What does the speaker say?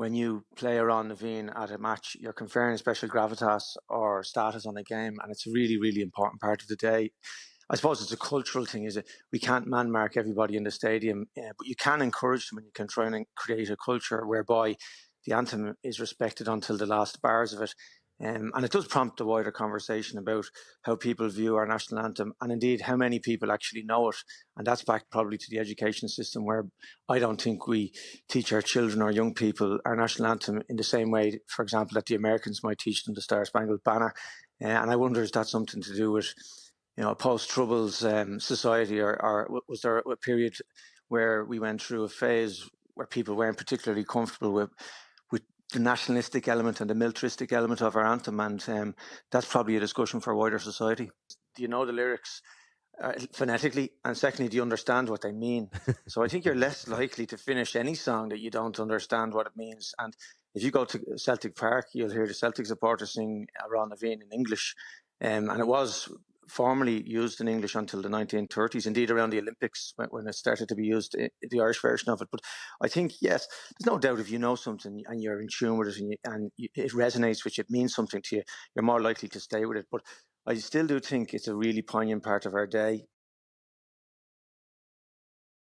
when you play around Naveen at a match, you're conferring special gravitas or status on a game, and it's a really, really important part of the day. I suppose it's a cultural thing, is it? We can't man mark everybody in the stadium, but you can encourage them, and you can try and create a culture whereby the anthem is respected until the last bars of it. And it does prompt a wider conversation about how people view our national anthem, and indeed how many people actually know it. And that's back probably to the education system, where I don't think we teach our children or young people our national anthem in the same way, for example, that the Americans might teach them the Star Spangled Banner. And I wonder, is that something to do with, a post-Troubles society, or was there a period where we went through a phase where people weren't particularly comfortable with the nationalistic element and the militaristic element of our anthem? And that's probably a discussion for wider society. Do you know the lyrics phonetically? And secondly, do you understand what they mean? So I think you're less likely to finish any song that you don't understand what it means. And if you go to Celtic Park, you'll hear the Celtic supporters sing Amhrán in English. And it was formerly used in English until the 1930s, indeed around the Olympics when it started to be used, the Irish version of it. But I think, yes, there's no doubt if you know something and you're in tune with it, and it resonates with you, it means something to you, you're more likely to stay with it. But I still do think it's a really poignant part of our day.